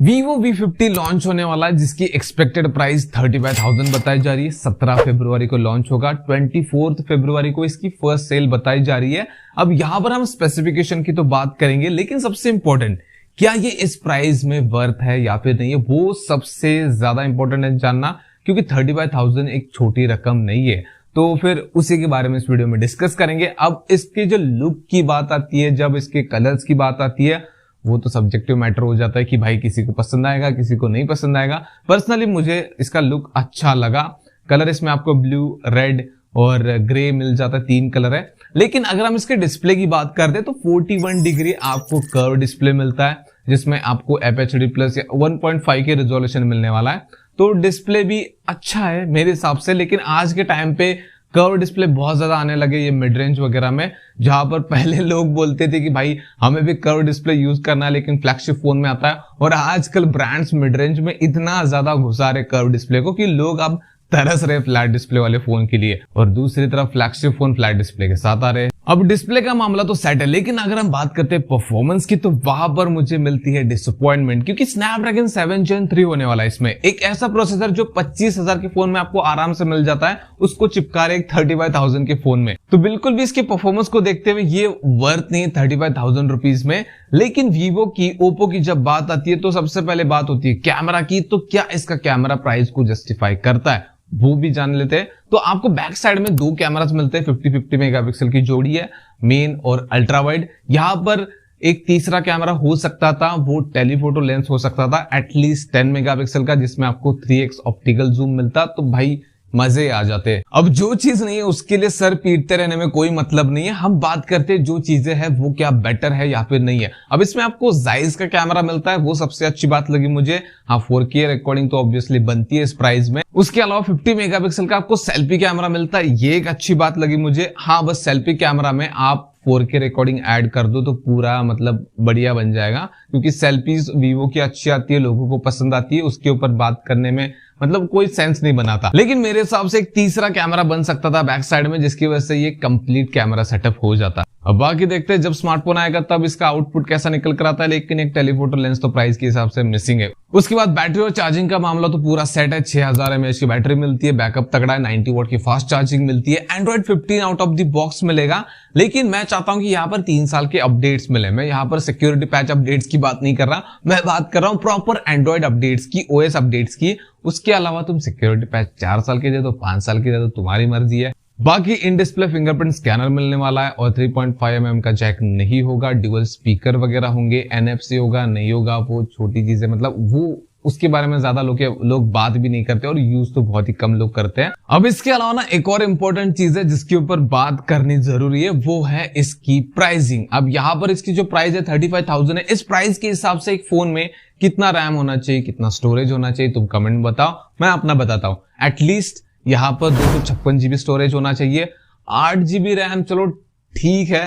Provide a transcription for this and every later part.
Vivo V50 launch होने वाला है, जिसकी एक्सपेक्टेड प्राइस 35,000 बताई जा रही है। 17 फरवरी को लॉन्च होगा। 24 फरवरी को इसकी फर्स्ट सेल बताई जा रही है। अब यहां पर हम स्पेसिफिकेशन की तो बात करेंगे, लेकिन सबसे इंपॉर्टेंट, क्या ये इस प्राइस में वर्थ है या फिर नहीं है, वो सबसे ज्यादा इंपॉर्टेंट है जानना, क्योंकि 35,000 एक छोटी रकम नहीं है। तो फिर उसी के बारे में इस वीडियो में डिस्कस करेंगे। अब इसके जो लुक की बात आती है, जब इसके कलर्स की बात आती है, वो तो सब्जेक्टिव मैटर हो जाता है कि भाई किसी को पसंद आएगा, किसी को नहीं पसंद आएगा। पर्सनली मुझे इसका लुक अच्छा लगा। कलर इसमें आपको ब्लू, रेड और ग्रे मिल जाता है, 3 कलर है। लेकिन अगर हम इसके डिस्प्ले की बात करते हैं तो 41 डिग्री आपको कर्व डिस्प्ले मिलता है, जिसमें आपको FHD प्लस या 1.5 के रेजोल्यूशन मिलने वाला है। तो डिस्प्ले भी अच्छा है मेरे हिसाब से। लेकिन आज के टाइम पे कर्व डिस्प्ले बहुत ज्यादा आने लगे ये मिड रेंज वगैरह में, जहां पर पहले लोग बोलते थे कि भाई हमें भी कर्व डिस्प्ले यूज करना है, लेकिन फ्लैगशिप फोन में आता है। और आजकल ब्रांड्स मिड रेंज में इतना ज्यादा घुसा रहे कर्व डिस्प्ले को कि लोग अब तरस रहे फ्लैट डिस्प्ले वाले फोन के लिए, और दूसरी तरफ फ्लैगशिप फोन फ्लैट डिस्प्ले के साथ आ रहे हैं। अब डिस्प्ले का मामला तो सेट है, लेकिन अगर हम बात करते हैं परफॉर्मेंस की, तो वहां पर मुझे मिलती है डिसअपॉइंटमेंट, क्योंकि स्नैपड्रैगन 7 Gen 3 होने वाला है इसमें। एक ऐसा प्रोसेसर जो 25,000 के फोन में आपको आराम से मिल जाता है, उसको चिपका रहे 35,000 के फोन में। तो बिल्कुल भी इसके परफॉर्मेंस को देखते हुए ये वर्थ नहीं है 35,000 रुपीज में। लेकिन वीवो की, ओप्पो की जब बात आती है, तो सबसे पहले बात होती है कैमरा की। तो क्या इसका कैमरा प्राइस को जस्टिफाई करता है, वो भी जान लेते हैं। तो आपको बैक साइड में 2 कैमरास मिलते हैं, 50-50 मेगापिक्सल की जोड़ी है, मेन और अल्ट्रा वाइड। यहां पर एक तीसरा कैमरा हो सकता था, वो टेलीफोटो लेंस हो सकता था, एटलीस्ट 10 मेगापिक्सल का, जिसमें आपको 3x ऑप्टिकल जूम मिलता, तो भाई मजे आ जाते। अब जो चीज नहीं है उसके लिए सर पीटते रहने में कोई मतलब नहीं है। हम बात करते हैं जो चीजें हैं वो क्या बेटर है या फिर नहीं है। अब इसमें आपको जायज का कैमरा मिलता है, वो सबसे अच्छी बात लगी मुझे। हाँ, 4K रिकॉर्डिंग तो ऑब्वियसली बनती है इस प्राइस में। उसके अलावा 50 मेगापिक्सल का आपको सेल्फी कैमरा मिलता है, ये एक अच्छी बात लगी मुझे। हाँ, बस सेल्फी कैमरा में आप 4K रिकॉर्डिंग ऐड कर दो तो पूरा मतलब बढ़िया बन जाएगा, क्योंकि सेल्फीज वीवो की अच्छी आती है, लोगों को पसंद आती है। उसके ऊपर बात करने में मतलब कोई सेंस नहीं बनाता। लेकिन मेरे हिसाब से एक तीसरा कैमरा बन सकता था बैक साइड में, जिसकी वजह से ये कंप्लीट कैमरा सेटअप हो जाता। अब बाकी देखते हैं जब स्मार्टफोन आएगा तब इसका आउटपुट कैसा निकल कर आता है। लेकिन एक टेलीफोटो लेंस तो प्राइस के हिसाब से मिसिंग है। उसके बाद बैटरी और चार्जिंग का मामला तो पूरा सेट है। 6000 mAh की बैटरी मिलती है, बैकअप तगड़ा है, 90 वॉट की फास्ट चार्जिंग मिलती है। Android 15 out of the box मिलेगा। लेकिन मैं चाहता हूं कि यहाँ पर 3 साल के अपडेट्स मिले। मैं यहाँ पर सिक्योरिटी पैच अपडेट्स की बात नहीं कर रहा, मैं बात कर रहा हूँ प्रॉपर एंड्रॉइड अपडेट्स की, OS अपडेट्स की। उसके अलावा तुम सिक्योरिटी पैच 4 साल के दे दो, 5 साल के दे दो, तुम्हारी मर्जी है। बाकी इन डिस्प्ले फिंगरप्रिंट स्कैनर मिलने वाला है, और 3.5 mm का जैक नहीं होगा। ड्यूअल स्पीकर वगैरह होंगे, NFC होगा नहीं होगा, वो छोटी चीजें, मतलब वो उसके बारे में ज्यादा लोग बात भी नहीं करते, और यूज तो बहुत ही कम लोग करते हैं। अब इसके अलावा ना एक और इम्पोर्टेंट चीज है जिसके ऊपर बात करनी जरूरी है, वो है इसकी प्राइसिंग। अब यहाँ पर इसकी जो प्राइस है 35,000 है। इस प्राइस के हिसाब से एक फोन में कितना रैम होना चाहिए, कितना स्टोरेज होना चाहिए, तुम कमेंट बताओ, मैं अपना बताता हूँ। एटलीस्ट यहाँ पर 256 GB स्टोरेज होना चाहिए। 8 GB रैम चलो ठीक है,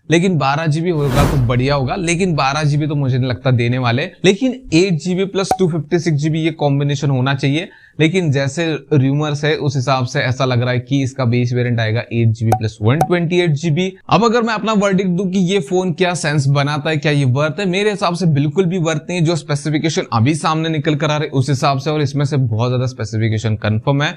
लेकिन 12 GB होगा तो बढ़िया होगा। लेकिन 12 GB तो मुझे नहीं लगता देने वाले। लेकिन 8 GB प्लस 256 GB ये कॉम्बिनेशन होना चाहिए। लेकिन जैसे रूमर्स है उस हिसाब से ऐसा लग रहा है कि इसका बेस वेरिएंट आएगा 8 GB प्लस 128 GB। अब अगर मैं अपना वर्डिक्ट दूं कि ये फोन क्या सेंस बनाता है, क्या ये वर्थ है, मेरे हिसाब से बिल्कुल भी वर्थ नहीं है। जो स्पेसिफिकेशन अभी सामने निकल कर आ रहे उस हिसाब से, और इसमें से बहुत ज्यादा स्पेसिफिकेशन कंफर्म है।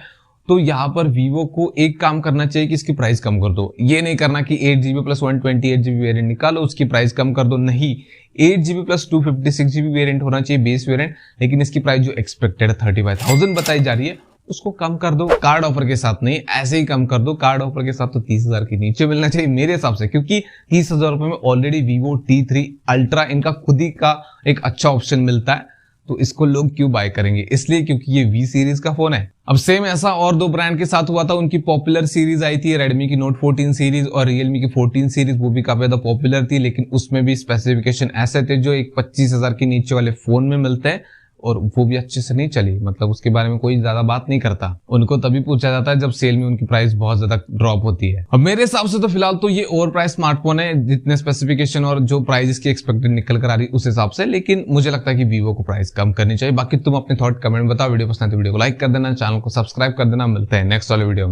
तो यहाँ पर वीवो को एक काम करना चाहिए कि इसकी प्राइस कम कर दो। ये नहीं करना कि 8 GB प्लस 128 GB वेरिएंट निकालो, उसकी प्राइस कम कर दो, नहीं। 8 GB प्लस 256 GB वेरिएंट होना चाहिए बेस वेरिएंट। लेकिन इसकी प्राइस जो एक्सपेक्टेड 35,000 बताई जा रही है, उसको कम कर दो। कार्ड ऑफर के साथ नहीं, ऐसे ही कम कर दो। कार्ड ऑफर के साथ तो 30,000 के नीचे मिलना चाहिए मेरे हिसाब से, क्योंकि 30,000 रुपए में ऑलरेडी वीवो T3 अल्ट्रा इनका खुद ही का एक अच्छा ऑप्शन मिलता है। तो इसको लोग क्यों बाय करेंगे, इसलिए क्योंकि ये V सीरीज का फोन है। अब सेम ऐसा और 2 ब्रांड के साथ हुआ था। उनकी पॉपुलर सीरीज आई थी, रेडमी की Note 14 सीरीज और रियलमी की 14 सीरीज, वो भी काफी ज्यादा पॉपुलर थी। लेकिन उसमें भी स्पेसिफिकेशन ऐसे थे जो एक 25,000 के नीचे वाले फोन में मिलते हैं, और वो भी अच्छे से नहीं चली। मतलब उसके बारे में कोई ज्यादा बात नहीं करता। उनको तभी पूछा जाता है जब सेल में उनकी प्राइस बहुत ज्यादा ड्रॉप होती है। अब मेरे हिसाब से तो फिलहाल तो ये ओवर प्राइस स्मार्टफोन है, जितने स्पेसिफिकेशन और जो प्राइस इसकी एक्सपेक्टेड निकल कर आ रही उस हिसाब से। लेकिन मुझे लगता है कि वीवो को प्राइस कम करनी चाहिए। बाकी तुम अपने थॉट कमेंट बताओ। वीडियो पसंद है तो वीडियो को लाइक कर देना, चैनल को सब्सक्राइब कर देना। मिलते हैं नेक्स्ट वाले वीडियो में।